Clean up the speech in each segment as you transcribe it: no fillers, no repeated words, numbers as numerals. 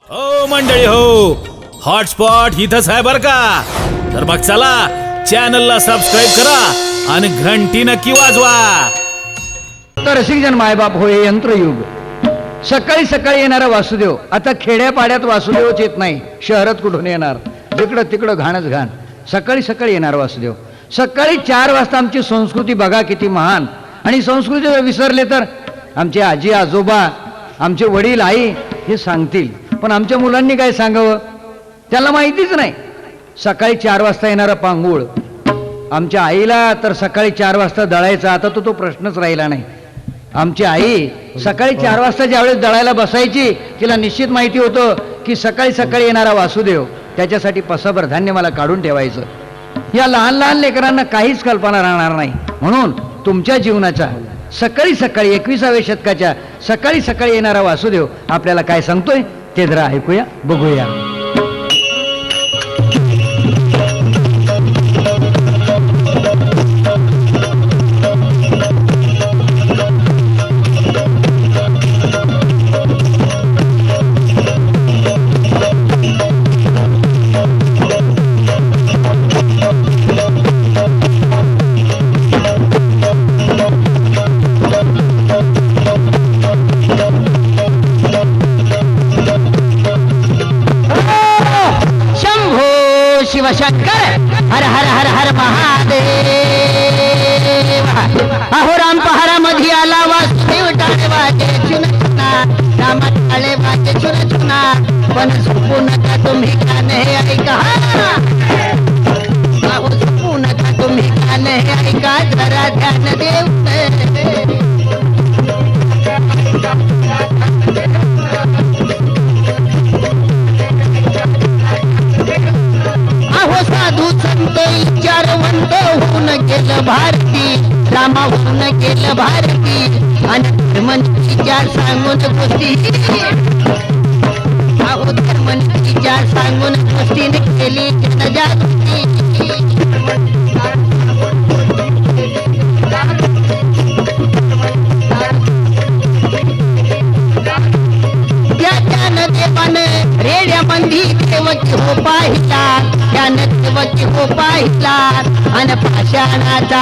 हो मंडळी हो, हॉटस्पॉट इथंच आहे बर का. तर मग चला चॅनलला सबस्क्राईब करा आणि घंटी नक्की वाजवा. तर रसिकजन मायबाप होय यंत्रयुग. सकाळी सकाळी येणारा वासुदेव आता खेड्यापाड्यात वासुदेवच येत नाही. शहरात कुठून येणार? जिकडं तिकडं घाणच घाण. सकाळी सकाळी येणार वासुदेव. सकाळी 4 वाजता आमची संस्कृती बघा किती महान. आणि संस्कृती जर विसरले तर आमचे आजी आजोबा आमचे वडील आई हे सांगतील, पण आमच्या मुलांनी काय सांगावं त्याला माहितीच नाही. सकाळी 4 वाजता येणारा पांगुळ आमच्या आईला तर सकाळी 4 वाजता दळायचा आता तो प्रश्नच राहिला नाही. आमची आई सकाळी 4 वाजता ज्यावेळेस दळायला बसायची तिला निश्चित माहिती होतं की सकाळी सकाळी येणारा वासुदेव त्याच्यासाठी पसाभर धान्य मला काढून ठेवायचं. या लहान लहान लेकरांना काहीच कल्पना राहणार नाही. म्हणून तुमच्या जीवनाच्या सकाळी सकाळी 21व्या शतकाच्या सकाळी सकाळी येणारा वासुदेव आपल्याला काय सांगतोय ते जरा ऐकूया बघूया. शिवशंकर हर हर हर हर महादेव. अहो राम पहारा मध्ये आला वासुदेव टाळे वाजे चुना राम टाळे वाजे चुना चुना पण झोपू नका तुम्ही काने ऐका. अहो झोपू नका तुम्ही काने ऐका जरा ध्यान देऊ. साधू संत विचारवंत होऊन गेलं भारती रामा होऊन गेलं भारती आणि धर्मनिचार सांगून गोष्टी अहो धर्मनिचार सांगून गोष्टीने केली जनजागृती. त्यानं देवानं रेड्या बंदी देवकी हो पाहिला त्यानं देवकी हो पाहिला आणि पाषाणाचा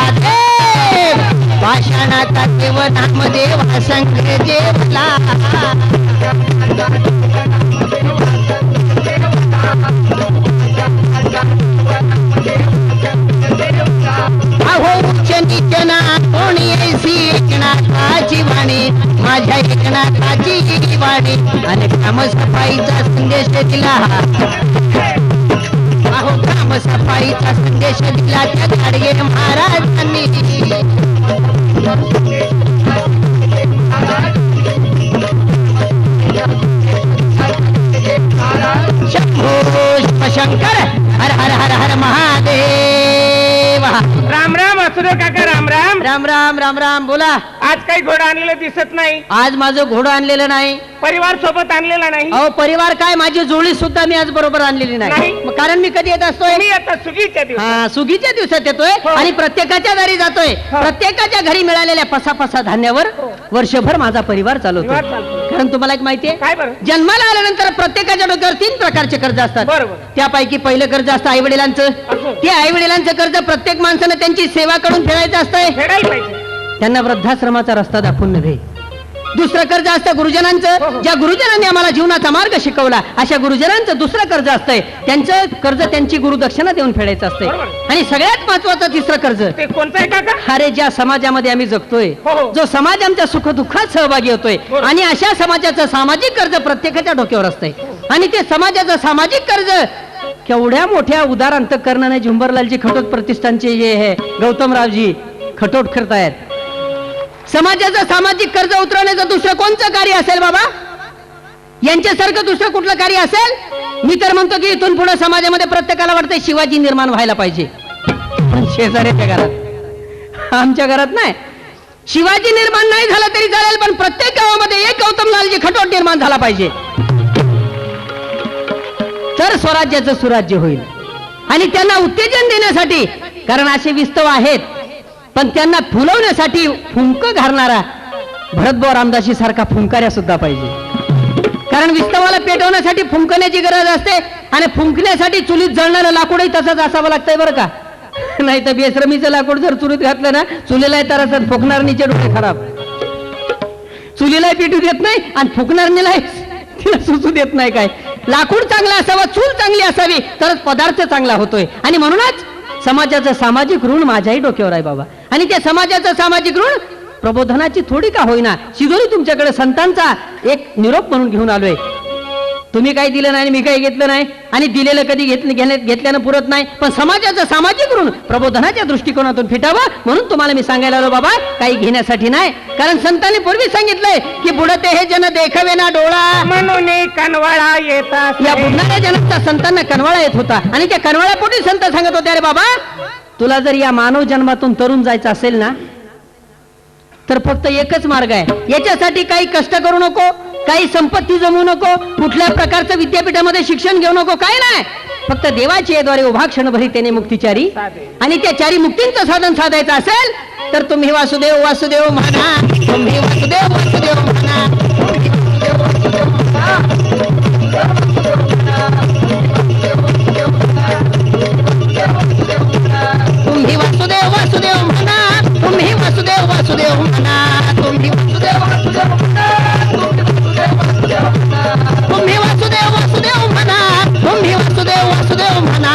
देव नामदेवा संघ जेवला. अहो उच्च निचना कोणी ऐसी एकनाथाची वाणी माझ्या एकनाथाची वाणी आणि ग्रामसफाईचा संदेश दिला. अहो ग्रामसफाईचा संदेश दिला त्या गाडगे महाराजांनी. शंभो शंकर हर हर हर हर महादेव. राम राम वासुदेव काका. राम राम. राम राम राम राम. बोला. आज काही घोडा आणलेलं दिसत नाही. आज माझं घोडं आणलेलं नाही. परिवार सोबत आणलेला नाही. अहो परिवार काय माझी जोडी सुद्धा मी आज बरोबर आणलेली नाही. नाही. मग कारण मी कधी येत असतोय मी आता सुगीच्या दिवशी. हा सुगीच्या दिवसात येतोय हो. आणि प्रत्येकाच्या घरी जातोय. हो. प्रत्येकाच्या घरी मिळालेल्या पसा धान्यावर वर्षभर माझा परिवार चालवतो. परिवार चालतो. कारण तुम्हाला एक माहितीये काय बरं? जन्माला आल्यानंतर प्रत्येकाच्या डोक्यावर 3 प्रकारचे कर्ज असतात. बरोबर. त्यापैकी पहिलं कर्ज असतं आई वडिलांचं. असं. ते आई वडिलांचं कर्ज प्रत्येक माणसानं त्यांची सेवा करून फेडायचं असतंय. फेडायला पाहिजे. त्यांना वृद्धाश्रमाचा रस्ता दाखवून नव्हे. दुसरं कर्ज असतं हो, गुरुजनांचं. हो. ज्या गुरुजनांनी आम्हाला जीवनाचा मार्ग शिकवला अशा गुरुजनांचं दुसरं कर्ज असतंय. त्यांचं कर्ज त्यांची गुरुदक्षिणा देऊन फेडायचं असतंय. बरोबर. आणि सगळ्यात महत्वाचं तिसरं कर्ज ते कोणतं आहे काका? अरे ज्या समाजामध्ये आम्ही जगतोय हो, हो. जो समाज आमच्या सुखदुःखात सहभागी होतोय बरोबर. आणि अशा समाजाचं सामाजिक कर्ज प्रत्येकाच्या डोक्यावर असतंय. आणि ते समाजाचं सामाजिक कर्ज केवढ्या मोठ्या उदार अंतःकरणाने झुंबरलालजी खटोट प्रतिष्ठानचे जे आहे गौतमरावजी खटोट करतायत. समाजाचं सामाजिक कर्ज उतरवण्याचं दुसरं कोणतं कार्य असेल बाबा? यांच्यासारखं दुसरं कुठलं कार्य असेल? मी तर म्हणतो की इथून पुढे समाजामध्ये प्रत्येकाला वाटतंय शिवाजी निर्माण व्हायला पाहिजे. पण शेजाऱ्याच्या घरात आमच्या घरात नाही. शिवाजी निर्माण नाही झाला तरी चालेल पण प्रत्येक गावामध्ये एक गौतमलालजी खटोट निर्माण झाला पाहिजे. तर स्वराज्याचं सुराज्य होईल. आणि त्यांना उत्तेजन देण्यासाठी, कारण असे विस्तव आहेत, पण त्यांना फुलवण्यासाठी फुंक घालणारा भरतभाऊ रामदासी सारखा फुंकार्या सुद्धा पाहिजे. कारण विस्तवाला पेटवण्यासाठी फुंकण्याची गरज असते आणि फुंकण्यासाठी चुलीत जळणारं लाकूडही तसंच असावं लागतंय बरं का. नाही तर बेसरमीचं लाकूड जर चुलीत घातलं ना चुलीलाही तर असं फुकणार नीचे डोळे खराब. चुलीलाही पेटू देत नाही आणि फुकणारणीलाही तिला सुचू देत नाही. काय लाकूड चांगलं असावं, चूल चांगली असावी तरच पदार्थ चांगला होतोय. आणि म्हणूनच समाजाचं सामाजिक ऋण माझ्याही डोक्यावर आहे बाबा. आणि त्या समाजाचं सामाजिक ऋण प्रबोधनाची थोडी का होईना शिजोरी तुमच्याकडे संतांचा एक निरोप म्हणून घेऊन आलोय. तुम्ही काही दिलं नाही, मी काही घेतलं नाही आणि दिलेलं कधी घेतल्यानं पुरत नाही. पण समाजाचं सामाजिक ऋण प्रबोधनाच्या दृष्टिकोनातून फिटावं म्हणून तुम्हाला मी सांगायला आलो बाबा, काही घेण्यासाठी नाही. कारण संतांनी पूर्वी सांगितलंय की बुडते हे जन देखावे ना डोळा, म्हणून कनवाळा येतात. या बुडणाऱ्या जनाचा संतांना कनवाळा येत होता आणि त्या कनवाळ्यापोटी संत सांगत होते, अरे बाबा तुला जर या मानव जन्मातून तरुण जायचं असेल ना तर फक्त एकच मार्ग आहे. याच्यासाठी काही कष्ट करू नको, काही संपत्ती जमवू नको, कुठल्या प्रकारचं विद्यापीठामध्ये शिक्षण घेऊ नको, काय नाही. फक्त देवाच्या द्वारे उभा क्षणभरी त्याने मुक्तिचारी आणि त्या चारी मुक्तींचं साधन साधायचं असेल तर तुम्ही वासुदेव वासुदेव म्हणा, तुम्ही वासुदेव वासुदेव म्हणा, तुम्ही वासुदेव वासुदेव म्हणा, तुम्ही वासुदेव वासुदेव म्हणा, तुम्ही वासुदेव वासुदेव म्हणा, तुम्ही वासुदेव वासुदेव म्हणा, तुम्ही वासुदेव वासुदेव म्हणा, तुम्ही वासुदेव वासुदेव म्हणा,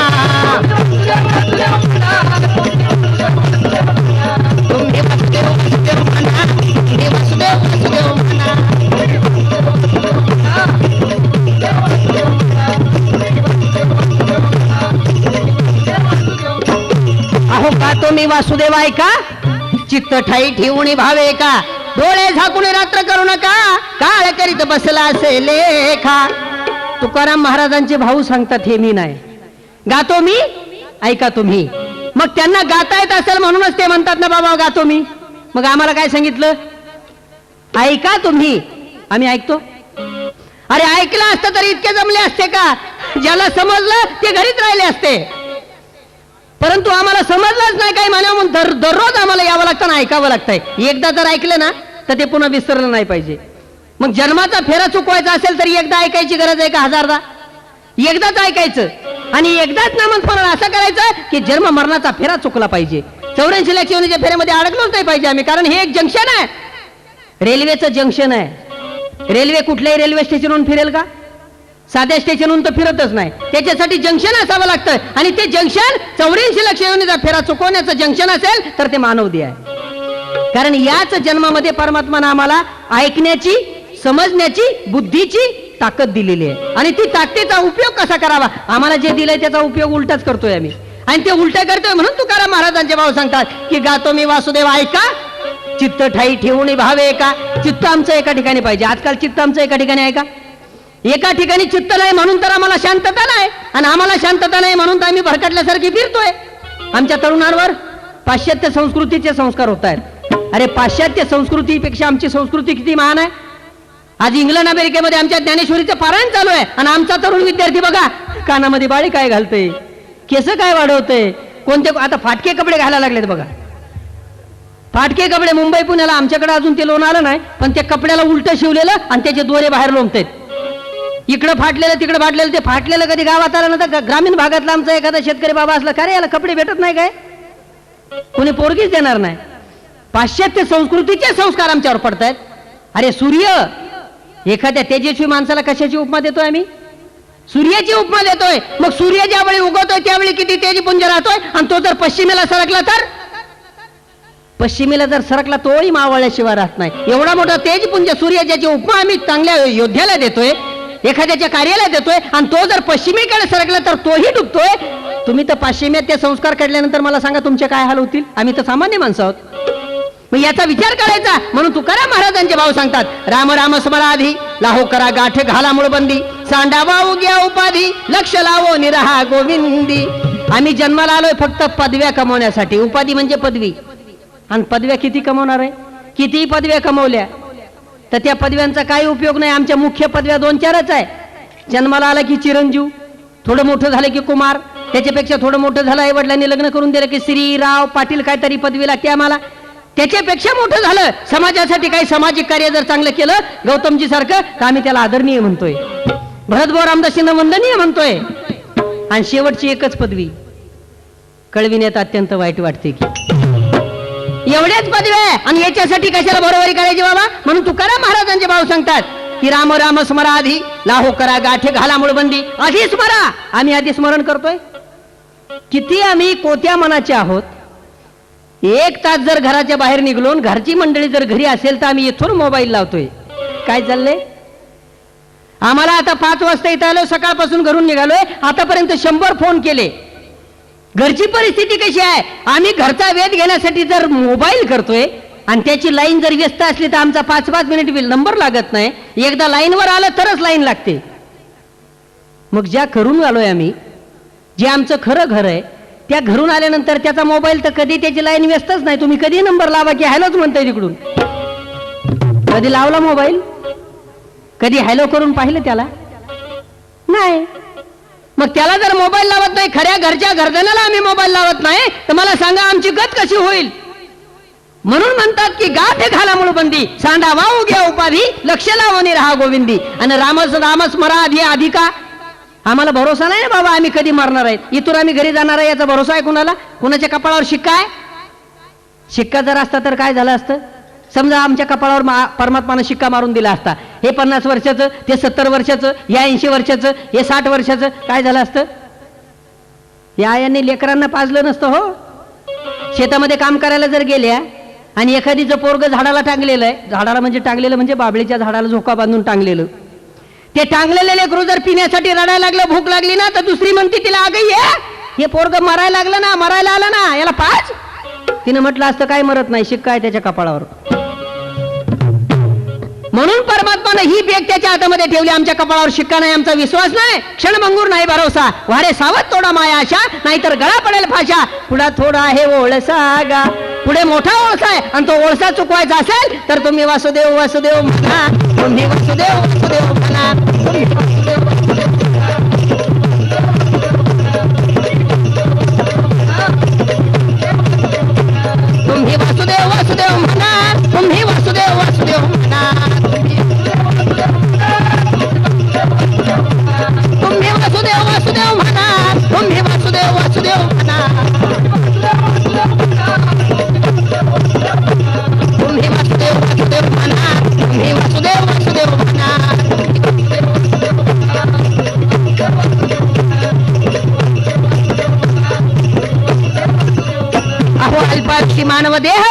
तुम्ही वासुदेव वासुदेव म्हणा. अहो का तुम्ही वासुदेव आहे का, चित्त ठाई ठेवून भावे का, डोळे झाकून रात्र करू नका, काळ करीत बसला असे लेखा. तुकाराम महाराजांचे भाऊ सांगतात हे मी नाही गातो, मी ऐका तुम्ही. मग त्यांना गाता येत असेल म्हणूनच ते म्हणतात ना बाबा गातो मी. मग आम्हाला काय सांगितलं, ऐका तुम्ही, आम्ही ऐकतो. अरे ऐकलं असतं तर इतके जमले असते का, ज्याला समजलं ते घरीच राहिले असते. परंतु आम्हाला समजलंच नाही काही म्हणा म्हणून दररोज आम्हाला यावं लागतं आणि ऐकावं लागतंय. एकदा जर ऐकलं ना तर ते पुन्हा विसरलं नाही पाहिजे. मग जन्माचा फेरा चुकवायचा असेल तर एकदा ऐकायची गरज आहे का हजारदा, एकदाच ऐकायचं आणि एकदाच नामस्मरण असं करायचं की जन्म मरणाचा फेरा चुकला पाहिजे. 84 लाख योनीच्या फेऱ्यामध्ये अडकलोच नाही पाहिजे आम्ही. कारण हे एक जंक्शन आहे, रेल्वेचं जंक्शन आहे. रेल्वे कुठल्याही रेल्वे स्टेशनवरून फिरेल का, साध्या स्टेशनहून तर फिरतच नाही. त्याच्यासाठी जंक्शन असावं लागतं आणि ते जंक्शन 84 लाख योनीचा फेरा चुकवण्याचं जंक्शन असेल तर ते मानवदी आहे. कारण याच जन्मामध्ये परमात्मानं आम्हाला ऐकण्याची, समजण्याची, बुद्धीची ताकद दिलेली आहे आणि ती ताकदीचा उपयोग कसा करावा, आम्हाला जे दिलंय त्याचा उपयोग उलटाच करतोय आम्ही आणि ते उलटा करतोय. म्हणून तुकाराम महाराजांचे भाव सांगतात की गातो मी वासुदेव ऐका, चित्त ठाई ठेवून भावे का. चित्त आमचं एका ठिकाणी पाहिजे. आजकाल चित्त आमचं एका ठिकाणी आहे का, एका ठिकाणी चित्त नाही म्हणून तर आम्हाला शांतता नाही आणि आम्हाला शांतता नाही म्हणून तर आम्ही भरकटल्यासारखी फिरतोय. आमच्या तरुणांवर पाश्चात्य संस्कृतीचे संस्कार होत आहेत. अरे पाश्चात्य संस्कृतीपेक्षा आमची संस्कृती किती महान आहे. आज इंग्लंड अमेरिकेमध्ये आमच्या ज्ञानेश्वरीचं पारायण चालू आहे आणि आमचा तरुण विद्यार्थी बघा कानामध्ये बाळी काय घालतोय, केस काय वाढवतोय, कोणते आता फाटके कपडे घालायला लागलेत बघा. फाटके कपडे मुंबई पुण्याला, आमच्याकडे अजून ते लोण आलं नाही पण त्या कपड्याला उलट शिवलेलं आणि त्याचे दोरे बाहेर लोंबतायत. इकडं फाटलेलं तिकडं फाटलेलं. ते फाटलेलं कधी गावात आलं ना तर ग्रामीण भागातला आमचा एखादा शेतकरी बाबा असला का रे याला कपडे भेटत नाही काय, कोणी पोरगीच देणार नाही. पाश्चात्य संस्कृतीचे संस्कार आमच्यावर पडतायत. अरे सूर्य, एखाद्या तेजस्वी माणसाला कशाची उपमा देतोय आम्ही, सूर्याची उपमा देतोय. मग सूर्य ज्यावेळी उगवतोय त्यावेळी किती तेजपुंज राहतोय आणि तो जर पश्चिमेला सरकला तर, पश्चिमेला जर सरकला तोही मावळल्याशिवाय राहत नाही. एवढा मोठा तेजपुंज सूर्य ज्याची उपमा आम्ही चांगल्या योद्ध्याला देतोय, एखाद्याच्या कार्याला देतोय आणि तो जर पश्चिमेकडे सरकला तर तोही डुबतोय. तुम्ही तर पाश्चिमात्य संस्कार काढल्यानंतर मला सांगा तुमचे काय हाल होतील. आम्ही तर सामान्य माणसं आहोत. मग याचा विचार करायचा. म्हणून तुकाराम महाराजांचे भाव सांगतात, राम राम स्मराधी लाहो करा गाठ घाला मुळबंदी, सांडावा उग्या उपाधी लक्ष लावो निरहा गोविंदी. आम्ही जन्माला आलोय फक्त पदव्या कमवण्यासाठी. उपाधी म्हणजे पदवी, आणि पदव्या किती कमवणार आहे, किती पदव्या कमवल्या तर त्या पदव्यांचा काही उपयोग नाही. आमच्या मुख्य पदव्या 2-4च आहे. जन्माला आला की चिरंजीव, थोडं मोठं झालं की कुमार, त्याच्यापेक्षा थोडं मोठं झालं आई वडिलांनी लग्न करून दिलं की श्री राव पाटील काहीतरी पदवी लागते आम्हाला. त्याच्यापेक्षा मोठं झालं, समाजासाठी काही सामाजिक कार्य जर चांगलं केलं गौतमजी सारखं, तर आम्ही त्याला आदरणीय म्हणतोय, भरतभाऊ रामदासींना वंदनीय म्हणतोय. आणि शेवटची एकच पदवी कळविण्यात अत्यंत वाईट वाटते की एवढ्याच पदवी आहे आणि याच्यासाठी कशाला बरोबरी करायची बाबा. म्हणून तुकाराम महाराजांचे भाव सांगतात की राम राम स्मरा आधी, लाहो करा गाठे घाला मुळबंदी. आधी स्मरा. आम्ही आधी स्मरण करतोय. किती आम्ही कोत्या मनाचे आहोत. 1 तास जर घराच्या बाहेर निघलो, घरची मंडळी जर घरी असेल तर आम्ही इथून मोबाईल लावतोय. काय चाललंय आम्हाला. आता 5 वाजता इथं आलो, सकाळपासून घरून निघालोय, आतापर्यंत 100 फोन केले. घरची परिस्थिती कशी आहे. आम्ही घरचा वेध घेण्यासाठी जर मोबाईल करतोय आणि त्याची लाईन जर व्यस्त असली तर आमचा 5-5 मिनिट नंबर लागत नाही. एकदा लाईनवर आलं तरच लाईन लागते. मग ज्या घरून आलोय आम्ही, जे आमचं खरं घर आहे, त्या घरून आल्यानंतर त्याचा मोबाईल तर कधी त्याची लाईन व्यस्तच नाही. तुम्ही कधी नंबर लावा की हॅलोच म्हणताय तिकडून. कधी लावला मोबाईल, कधी हॅलो करून पाहिलं त्याला नाही. मग त्याला जर मोबाईल लावत नाही, खऱ्या घरच्या घरजनाला आम्ही मोबाईल लावत नाही, तर मला सांगा आमची गत कशी होईल. म्हणून म्हणतात की गाठे घाला मुळबंदी, सांडा वाहू घ्या उपाधी, लक्ष लावणी राहा गोविंदी. आणि रामस मरा आधी अधिका. आम्हाला भरोसा नाही ना बाबा आम्ही कधी मरणार आहेत. इथून आम्ही घरी जाणार आहे याचा भरोसा आहे कुणाला. कुणाच्या कपाळावर शिक्का आहे. शिक्का जर असता तर काय झालं असतं. समजा आमच्या कपाळावर परमात्मानं शिक्का मारून दिला असता, हे 50 वर्षाचं, ते 70 वर्षाचं, या 80 वर्षाचं, हे 60 वर्षाचं, काय झालं असतं. या आयांनी लेकरांना पाजलं नसतं हो. शेतामध्ये काम करायला जर गेल्या आणि एखादीचं पोरग झाडाला टांगलेलं आहे, झाडाला म्हणजे टांगलेलं म्हणजे बाबळीच्या झाडाला झोका बांधून टांगलेलं, ते टांगलेले लेकरू जर पिण्यासाठी रडायला लागलं, भूक लागली ना, तर दुसरी म्हणते तिला, अगं ये, हे पोरग मरायला लागलं ना, मरायला आलं ना, याला पाच. तिने म्हटलं असतं काय मरत नाही, शिक्का आहे त्याच्या कपाळावर. म्हणून परमात्माने ही बेग त्याच्या हातामध्ये ठेवली. आमच्या कपाळावर शिक्का नाही, आमचा विश्वास नाही, क्षणभंगूर नाही भरोसा. वारे सावध तोडा माया आशा, नाहीतर गळा पडेल फाशा. पुढा थोडा आहे ओळसा गा, पुढे मोठा ओळसा आहे आणि तो ओळसा चुकवायचा असेल तर तुम्ही वासुदेव वासुदेव म्हणा, तुम्ही वासुदेव वासुदेव म्हणा, तुम्ही वासुदेव वासुदेव तुम्ही वासुदेव वासुदेव म्हणा, तुम्ही वासुदेव वासुदेव म्हणा, तुम्ही वासुदेव वासुदेव म्हणा, तुम्ही वासुदेव वासुदेव म्हणा, तुम्ही वासुदेव वासुदेव म्हणा, तुम्ही वासुदेव वासुदेव म्हणा. अहो अल्पाक्षी मानव देह,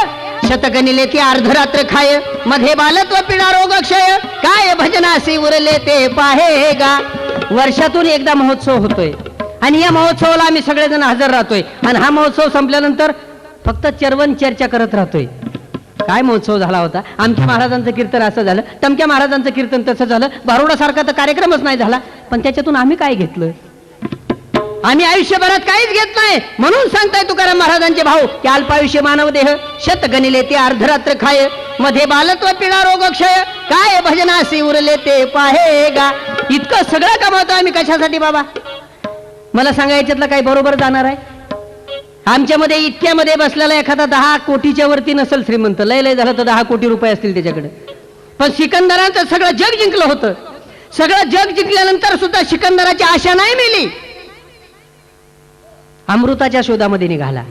शतकनिले ते अर्धरात्र खाय, मध्ये बालत्व पिढा रोग क्षय, काय भजनासी उरले ते पाहेगा. वर्षातून एकदा महोत्सव होतोय आणि या महोत्सवाला आम्ही सगळेजण हजर राहतोय. आणि हा महोत्सव संपल्यानंतर फक्त चर्वण चर्चा करत राहतोय. काय महोत्सव झाला होता, आमच्या महाराजांचं कीर्तन असं झालं, तमक्या महाराजांचं कीर्तन तसं झालं, भारुडासारखा तर कार्यक्रमच नाही झाला. पण त्याच्यातून आम्ही काय घेतलं. आम्ही आयुष्यभरात काहीच घेत नाही. म्हणून सांगताय तुकाराम महाराजांचे भाऊ की अल्पायुष्य मानव देह, शत गणिले ते अर्धरात्र खाय, मध्ये बालत्व पिढा रोग क्षय, काय भजनासी उरले ते पाहेगा. इतकं सगळं कमावतो आम्ही कशासाठी बाबा. मला सांगा याच्यातलं काही बरोबर जाणार आहे. आमच्यामध्ये इतक्यामध्ये बसलेला एखादा 10 कोटीच्या वरती नसेल श्रीमंत, लय लय झालं तर 10 कोटी रुपये असतील त्याच्याकडे. पण सिकंदराचं सगळं जग जिंकलं होतं. सगळं जग जिंकल्यानंतर सुद्धा सिकंदराची आशा नाही मिली. अमृताच्या शोधामध्ये निघाला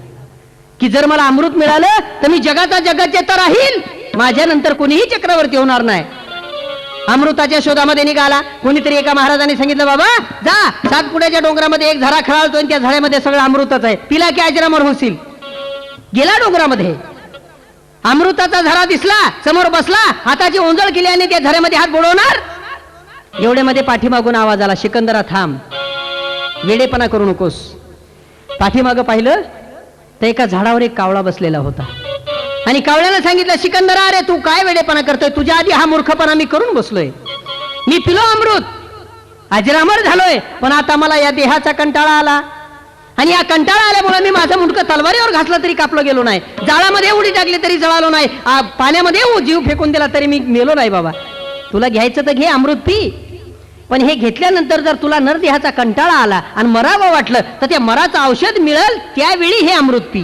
की जर मला अमृत मिळालं तर मी जगाचा जगज्जेता राहील, माझ्यानंतर कोणीही चक्रवर्ती होणार नाही. अमृताच्या शोधामध्ये निघाला. कोणीतरी एका महाराजांनी सांगितलं, बाबा जा सातपुड्याच्या डोंगरामध्ये एक झरा खेळाळतोय, त्या झऱ्यामध्ये सगळं अमृतच आहे, पिला की अजरामर होशील. गेला डोंगरामध्ये, अमृताचा झरा दिसला, समोर बसला, हाताची ओंजळ केली आणि त्या झऱ्यामध्ये हात बुडवणार. एवढ्यामध्ये पाठीमागून आवाज आला, सिकंदरा थांब, वेडेपणा करू नकोस. पाठीमागं पाहिलं तर एका झाडावर एक कावळा बसलेला होता आणि कावळ्याला सांगितलं, सिकंदरा अरे तू काय वेडेपणा करतोय, तुझ्या आधी हा मूर्खपणा मी करून बसलोय. मी पिलो अमृत, अजरामर झालोय, पण आता मला या देहाचा कंटाळा आला आणि या कंटाळा आल्यामुळे मी माझं मुंडकं तलवारीवर घासलं तरी कापलं गेलो नाही, जाळामध्ये उडी टाकली तरी जळालो नाही, पाण्यामध्ये जीव फेकून दिला तरी मी मेलो नाही. बाबा तुला घ्यायचं तर घे, अमृत पी, पण हे घेतल्यानंतर जर तुला नरदेहाचा कंटाळा आला आणि मरावं वाटलं तर त्या मराचं औषध मिळेल त्यावेळी हे अमृत पी.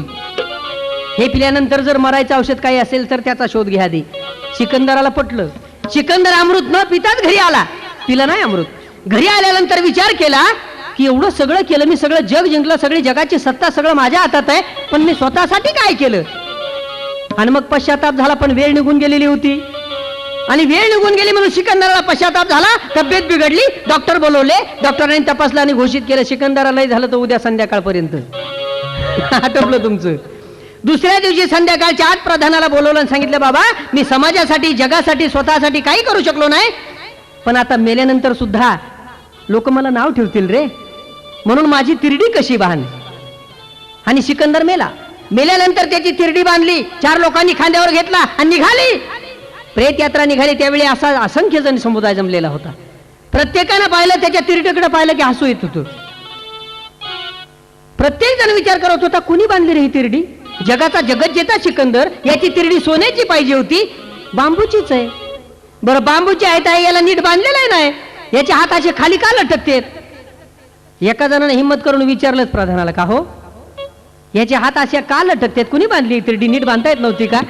हे पिल्यानंतर जर मरायचं औषध काही असेल तर त्याचा शोध घ्या आधी. सिकंदराला पटलं. सिकंदर अमृत न पिताच घरी आला. पिलं नाही अमृत. घरी आल्यानंतर विचार केला की एवढं सगळं केलं, मी सगळं जग जिंकलं, सगळी जगाची सत्ता सगळं माझ्या हातात आहे, पण मी स्वतःसाठी काय केलं. आणि मग पश्चाताप झाला, पण वेळ निघून गेलेली होती. आणि वेळ निघून गेली म्हणून सिकंदराला पश्चाताप झाला. तब्येत बिघडली, डॉक्टर बोलवले. डॉक्टरांनी तपासलं आणि घोषित केलं सिकंदरालाही झालं तर उद्या संध्याकाळपर्यंत. आटोपलं तुमचं. दुसऱ्या दिवशी संध्याकाळच्या आत प्रधानाला बोलवलं आणि सांगितलं, बाबा मी समाजासाठी, जगासाठी, स्वतःसाठी काही करू शकलो नाही, पण आता मेल्यानंतर सुद्धा लोक मला नाव ठेवतील रे, म्हणून माझी तिरडी कशी बांध. आणि सिकंदर मेला. मेल्यानंतर त्याची तिरडी बांधली, 4 लोकांनी खांद्यावर घेतला आणि निघाली. प्रेत यात्रा निघाली. त्यावेळी असा असंख्य जण समुदाय जमलेला होता. प्रत्येकानं पाहिलं, त्याच्या तिरडीकडे पाहिलं की हसू येत होतं. प्रत्येक जण विचार करत होता, कुणी बांधली रे ही तिरडी. जगाचा जगज्जेता सिकंदर, याची तिरडी सोन्याची पाहिजे होती, बांबूचीच आहे. बरं बांबूची आहे तर याला नीट बांधलेला नाही, याचे हात असे खाली का लटकतेत. एका जणाने हिंमत करून विचारलंच प्रधानाला, का हो याचे हात असे का लटकतेत, कुणी बांधली तिरडी, नीट बांधता येत नव्हती का.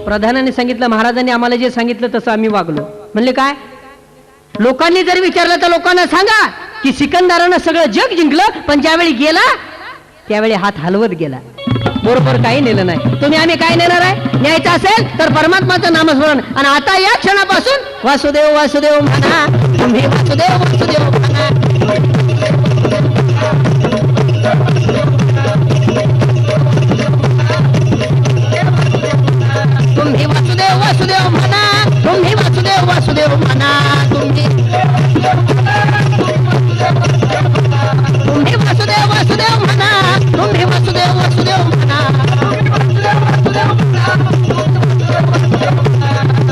प्रधानाने सांगितलं, महाराजांनी आम्हाला जे सांगितलं तसं आम्ही वागलो. म्हणले काय. लोकांनी जर विचारलं तर लोकांना सांगा की सिकंदरानं सगळं जग जिंकलं, पण ज्यावेळी गेला त्यावेळी हात हलवत गेला, बरोबर काही नेलं नाही. तुम्ही आम्ही काय नेणार आहे. न्यायचं असेल तर परमात्माचं नामस्मरण. आणि आता या क्षणापासून वासुदेव वासुदेव म्हणा, तुम्ही वासुदेव वासुदेव म्हणा. तुम्ही वासुदेव वासुदेव म्हणा, तुम्ही वासुदेव वासुदेव म्हणा, तुम्ही वासुदेव वासुदेव म्हणा, तुम्ही वासुदेव वासुदेव म्हणा,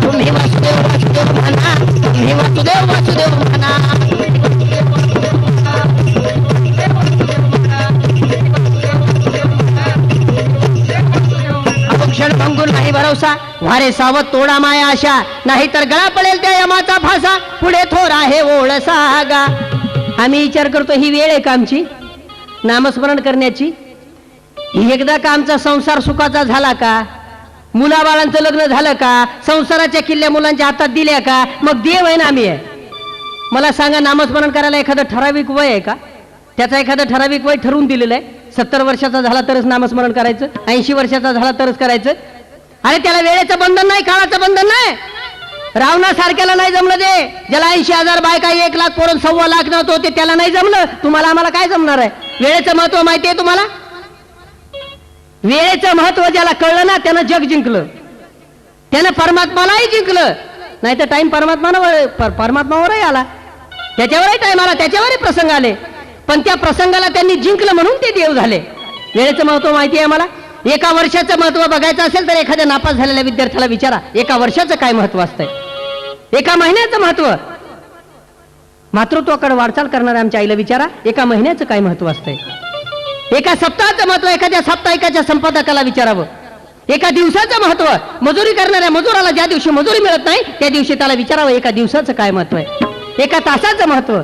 तुम्ही वासुदेव वासुदेव म्हणा, तुम्ही वासुदेव वासुदेव म्हणा. क्षण भंगूर नाही भरवसा, वारे सावत तोडा माया आशा, नाही तर गळा पडेल त्या यमाचा फासा, पुढे थोर आहे ओळ सागा. आम्ही विचार करतो, ही वेळ आहे का आमची नामस्मरण करण्याची. एकदा का आमचा संसार सुखाचा झाला का, मुलाबाळांचं लग्न झालं का, संसाराच्या किल्ल्या मुलांच्या हातात दिल्या का, मग देव आहे ना आम्ही आहे. मला सांगा, नामस्मरण करायला एखादं ठराविक वय आहे का. त्याचा एखादं ठराविक वय ठरवून दिलेलं आहे. 70 वर्षाचा झाला तरच नामस्मरण करायचं, 80 वर्षाचा झाला तरच करायचं. अरे त्याला वेळेचं बंधन नाही, काळाचं बंधन नाही. रावणासारख्याला नाही जमलं ते, ज्याला 80,000 बायका, 1 लाख पोरं, 1.25 लाख नव्हतं ते, त्याला नाही जमलं. तुम्हाला आम्हाला काय जमणार आहे. वेळेचं महत्व माहिती आहे तुम्हाला. वेळेचं महत्व ज्याला कळलं ना त्यानं जग जिंकलं, त्यानं परमात्मालाही जिंकलं. नाही तर टाइम परमात्मावरही आला, त्याच्यावरही टाइम आला, त्याच्यावरही प्रसंग आले, पण त्या प्रसंगाला त्यांनी जिंकलं म्हणून ते देव झाले. वेळेचं महत्व माहिती आहे मला. एका वर्षाचं महत्व बघायचं असेल तर एखाद्या नापास झालेल्या विद्यार्थ्याला विचारा, एका वर्षाचं काय महत्व असतंय, एका महिन्याचं महत्व. मातृत्वाकडे वाटचाल करणाऱ्या आमच्या आईला विचारा, एका महिन्याचं काय महत्व असतंय. एका सप्ताहाचं महत्व एखाद्या साप्ताहिकाच्या संपादकाला विचारावं. एका दिवसाचं महत्व मजुरी करणाऱ्या मजुराला ज्या दिवशी मजुरी मिळत नाही त्या दिवशी त्याला विचारावं, एका दिवसाचं काय महत्व आहे. एका तासाचं महत्व.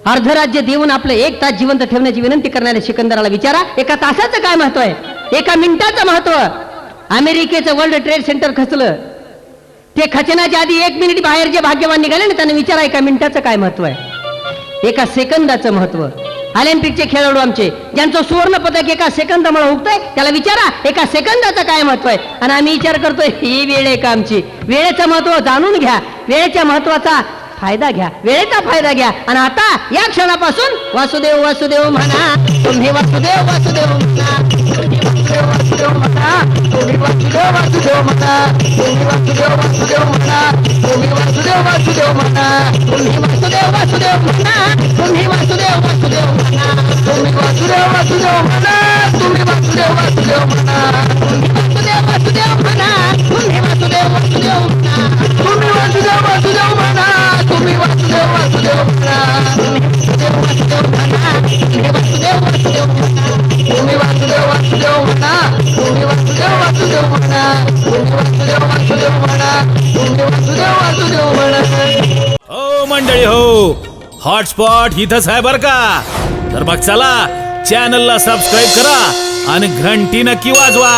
अर्धराज्य देऊन आपलं 1 तास जिवंत ठेवण्याची विनंती करणाऱ्या सिकंदराला विचारा, एका तासाचं काय महत्व आहे. एका मिनिटाचं महत्व. अमेरिकेचं वर्ल्ड ट्रेड सेंटर खचलं, ते खचण्याच्या आधी 1 मिनिट बाहेर जे भाग्यवान निघाले ना त्यांना विचारा, एका मिनिटाचं काय महत्व आहे. एका सेकंदाचं महत्व. ऑलिम्पिकचे खेळाडू आमचे ज्यांचं सुवर्ण पदक एका सेकंदामुळे हुकतंय त्याला विचारा, एका सेकंदाचं काय महत्व आहे. आणि आम्ही विचार करतोय, ही वेळ आहे का आमची. वेळेचं महत्व जाणून घ्या, वेळेच्या महत्वाचा फायदा घ्या, वेळेचा फायदा घ्या. आणि आता या क्षणापासून वासुदेव वासुदेव म्हणा, तुम्ही वासुदेव वासुदेव म्हणा, तुम्ही वासुदेव वासुदेव म्हणा, तुम्ही वासुदेव वासुदेव म्हणा, तुम्ही वासुदेव वासुदेव म्हणा, तुम्ही वासुदेव वासुदेव म्हणा, तुम्ही वासुदेव वासुदेव म्हणा, तुम्ही वासुदेव वासुदेव म्हणा, तुम्ही वासुदेव वासुदेव म्हणा, तुम्ही वासुदेव वासुदेव म्हणा, तुम्ही वासुदेव वासुदेव म्हणा, तुम्ही वासुदेव वासुदेव म्हणा, तुम्ही वासुदेव वासुदेव म्हणा, तुम्ही वासुदेव वासुदेव म्हणा, तुम्ही वासुदेव वासुदेव म्हणा, तुम्ही वासुदेव वासुदेव म्हणा, तुम्ही वासुदेव वासुदेव म्हणा, तुम्ही वासुदेव वासुदेव म्हणा, तुम्ही वासुदेव वासुदेव म्हणा, तुम्ही वासुदेव वासुदेव म्हणा. हो मंडळी हो, हॉटस्पॉट इथंच आहे बर का. तर मग चला चॅनलला सबस्क्राईब करा आणि घंटी नक्की वाजवा.